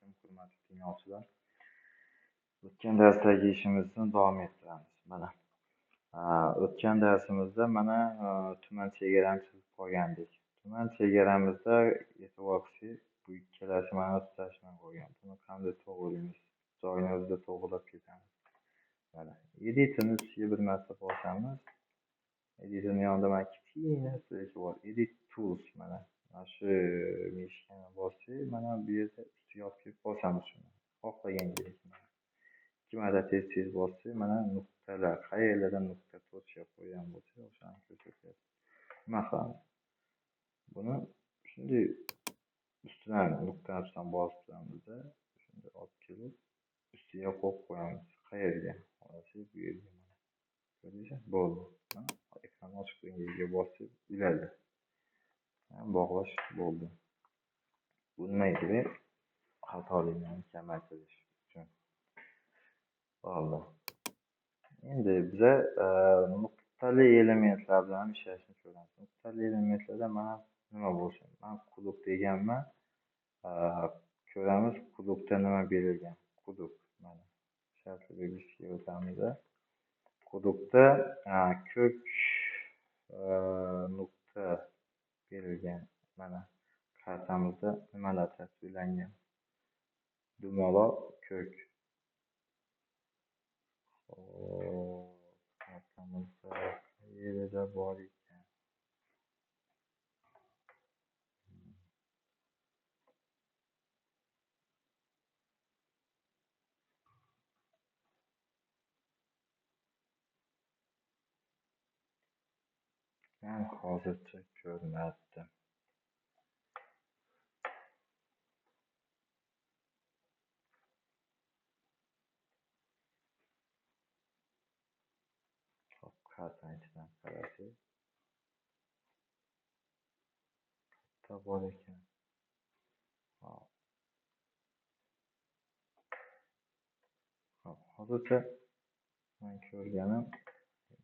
alaykum, hurmatli tinglovchilar. O'tgan darsdagi ishimizni davom ettiramiz. Mana o'tgan darsimizda tuman chegarani chizib qo'ygandik. Tuman chegaramizda e'tibor qilsangiz, bu ikkalasi mana tutashmay qo'ygan. Buni qanday to'g'rilaymiz? Joyini o'zida to'g'rilab ketamiz. Mana editni ustiga bir marta bosamiz. Editning yonida mana kichkina streka bor. Edit tools mana shu mishkani bossak, mana bu yerda ustiga olib kelib bosamiz shuni. Xohlaganingizga. Ikki marta tez bossak, mana nuqtalar, qayerlardan nuqta to'shab qo'ygan bo'lsa, o'shani ko'rsatadi. Nima qilamiz? Buni shunday ustidan nuqtani ustidan bosib turamizda, shunday olib kelib ustiga qo'yib qo'yamiz. Qayerga? Hozir bu yerga mana. Ko'rdingizmi? Bo'ldi. Ekran ochiq rengiga bosib iladi. Bog'lash bo'ldi. Bu nima kerak? Xatoliklarni kamaytirish uchun. Bo'ldi. Endi biza nuqtali elementlar bilan ishlashni ko'ramiz. Nuqtali elementlarda mana nima bo'lsin? Men quduq deganman. Ko'ramiz quduqda nima berilgan. Quduq mana shartli belgisiga o'tamiz. Quduqda ko'k nuqta berilgan. Mana kartamizda nimalar tasvirlangan? Dumaloq ko'k. Kartamizda qayerda bor ekan? Men hozircha ko'rmadim. Kartani ichidan qarasak, bitta bor ekan. Hozircha men ko'rganim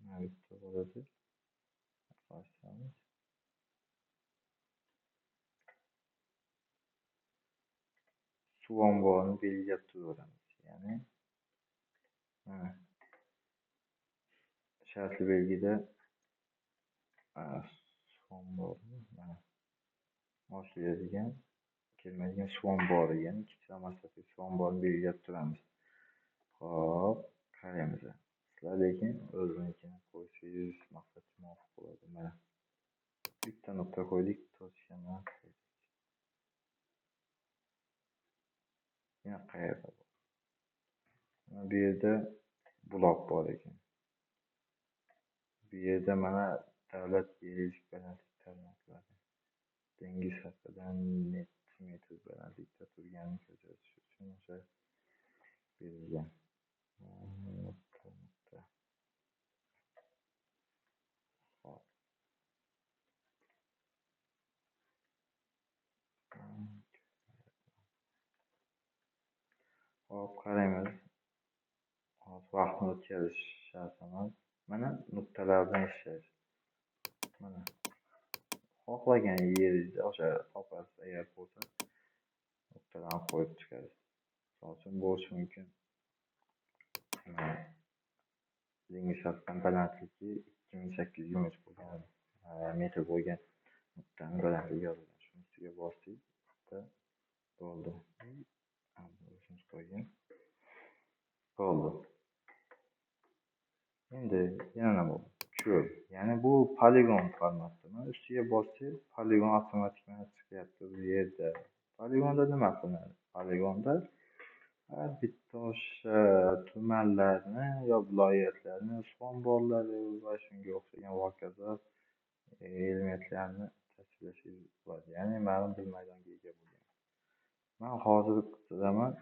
mana bitta bor edi. Boshlaymiz. Suv omborini belgilab turaveramiz. Ya'ni mana shartli belgida suv ombori mana boshlaydigan kelmaydigan suv ombori, ya'ni ikkita masofaviy suv omborini belgilab turamiz. Xo'p, qaraymiz. Sizlar lekin o'zingiznikini qo'ysangiz maqsadga muvofiq bo'ladi. Mana bitta nuqta qo'ydik, to'sgandan qo'ydik. Yana qayerda bor? Mana bu yerda buloq bor ekan. Bu yerda mana davlat geologik balandlik tarmoqlari dengiz sathida metr balandlikda turganini ko'rsatish uchun o'sha berilgan. Nuqta. Hop, qaraymiz. Hozir vaqtni o'tkazish shart emas. Mana nuqtalar bilan ishlash. Mana xohlagan yeringizni o'sha topasiz agar bo'lsa, nuqtalarni qo'yib chiqasiz. Misol uchun bo'lishi mumkin. Dengiz sathidan balandligi 2820 bo'lgan metr bo'lgan nuqtani balandligi yozilgan. Shuni ustiga bosdik. Bo'ldi. O'zimiz qo'ygan. Bo'ldi. Endi yana nima bo'ldi? Ko'l. Ya'ni bu poligon formatda. Mana ustiga bossak, poligon avtomatik chiqyapti bu yerda. Poligonda nima qilinadi? Poligonda har bitta o'sha tumanlarni yo viloyatlarni, suv omborlari va shunga o'xshagan hokazo elementlarni tasvirlashingiz bo'ladi. Ya'ni ma'lum bir maydonga ega bo'lgan. Men hozir qizaman.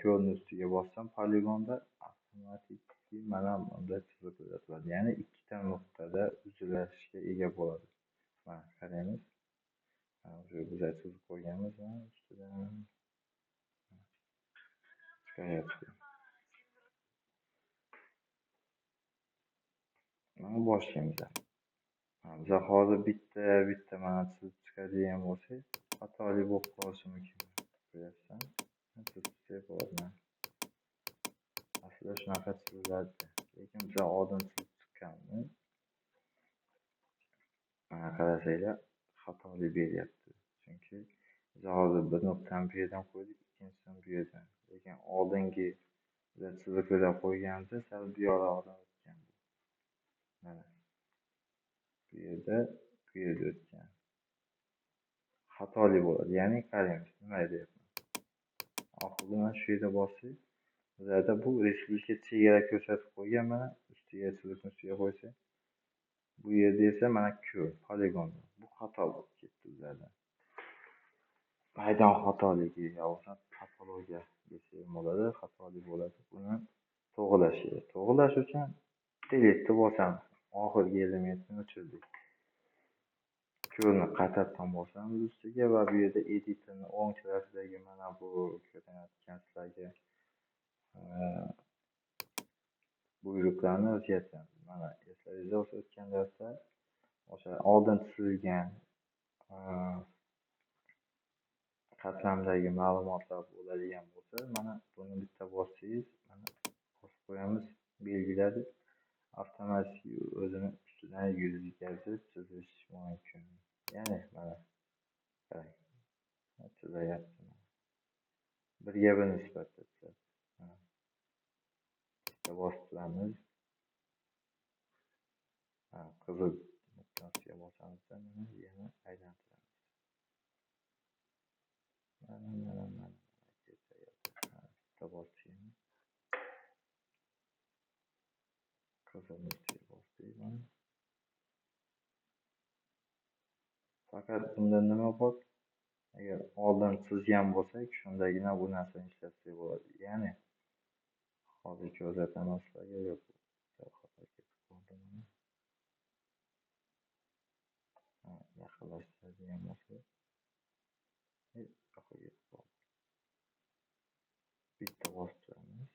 Ko'lni ustiga bossam poligonda avtomatik mana bunday chizib qo'yiladi. Ya'ni ikkita nuqtada uzilishga ega bo'ladi. Mana qaraymiz. O'sha biz chizib qo'yganmiz ustidan chiqayapti. Mana boshlaymiz. Biz hozir bitta mana chizib chiqadigan bo'lsak, xatolik bo'lib qolishi mumkin. Ko'ryapsan? Chunki biz hozir bir nuqtani bu yerdan qo'ydik, ikkinchisini bu yerdan. Lekin oldingi chiziqda qo'yganimizda sal bu yoqroqdan o'tgan. Mana bu yerda o'tgan. Xatoli bo'ladi. Ya'ni qarang, nima deyapman. Oxirida mana shu yerda bossak, bizlarda bu respublika chegara ko'rsatib qo'ygan, mana ustiga chiziqni ustiga qo'ysa, bu yerda esa mana ko'l, poligon. Bu xato bo'lib ketdi bizlarda. Maydon xatoligi yoki topologiya desak ham bo'ladi, xatolik bo'ladi. Buni to'g'rilash kerak. To'g'rilash uchun deletni bosamiz. Oxirgi elementni o'chirdik. Ko'lni qaytadan bosamiz ustiga va bu yerda editorni o'ng tarafidagi mana bu ko'rinayotgan sizlarga buyruqlarni o'zgartiramiz. Mana eslaringizda bo'lsa o'tgan darsda o'sha oldin chizilgan qatlamdagi ma'lumotlar bo'ladigan bo'lsa, mana buni bitta bossangiz, mana bosib qo'yamiz, belgiladi. Avtomatik o'zini ustidan yuzgazib chizish mumkin. Ya'ni mana qarang, chizyapti. Birga bir nisbatda chizadi. Bitta bosib turamiz. Qizil nuqtasiga bosamizda mana yana aylantiramiz. Mana bitta bosdik. Qizil nuqtaga bosdik. Faqat bunda nima bor? Agar oldin chizgan bo'lsak, shundagina bu narsani ishlatsak bo'ladi. Ya'ni hozir ko'rsataman sizlarga. Yo'q, xato ketib qoldi. Yaqinlashtiradigan bo'lsak, bitta bosib turamiz.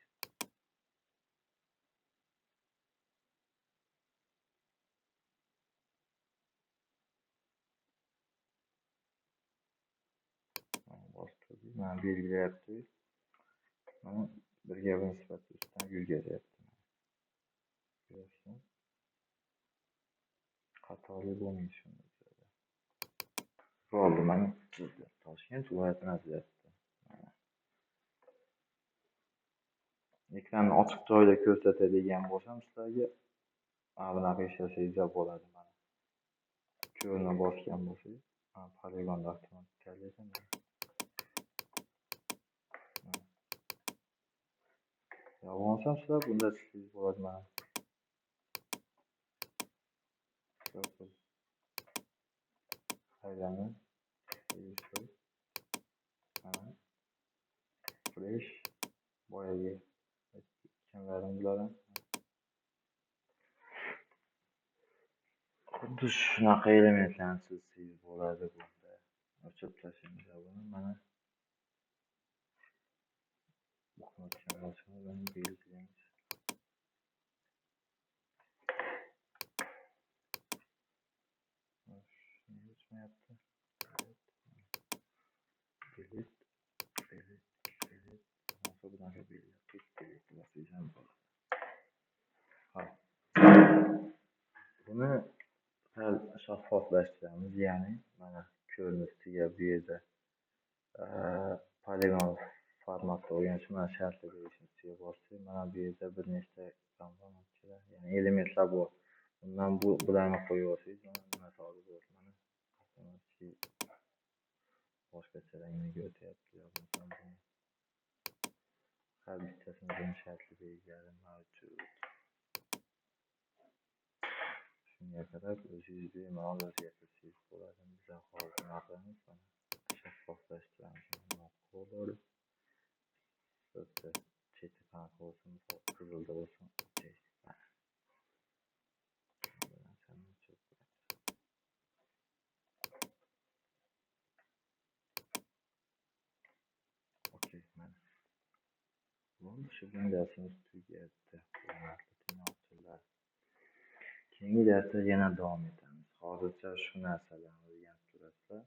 Bosib turdik. Mana belgilayapti. Mana birga bir nisbat ustidan yurgazyapti. Ko'ryapsizmi? Xatolik bo'lmaydi shunda. Bo'ldi, mana Toshkent viloyatini ajratdi. Ekranni ochiq joyda ko'rsatadigan bo'lsam sizlarga mana bunaqa ishlasangizlar bo'ladi. Mana ko'lni bosgan bo'lsak, poligonda avtomatik tanlaydi. Yolg'onsam sizlar bunda chizsangiz bo'ladi. Mana aylanib mana flash boyagi aytganlarim bular. Xuddi shunaqa elementlarni chizsangiz bo'ladi bunda. O'chirib tashlaymiz buni. Mana o'tgan bo'lsa, buni belgilaymiz. O'chmayapti. Buni sal shaffoflashtiramiz, ya'ni mana ko'lni ustiga bu yerda poligon formatda o'rganish, mana shartli berishni ustiga bossak, mana bu yerda bir nechta komponentlar, ya'ni elementlar bor. Bundan bularni qo'yib olsangiz, mana misoli bor. Mana boshqacha rangga o'tyapti. Har bittasini shartli belgilari mavjud. Shunga qarab o'zingiz bemalol o'zgartirsangiz bo'ladi. Biz hozir nima qilamiz? Shaffoflashtiramiz. Qo'llar cheti qanaqa bo'lsin, qizilda bo'lsin. Shu bilan darsimiz tugadi. Keyingi darsda yana davom etamiz. Hozircha shu narsalarni o'rganib turasizlar.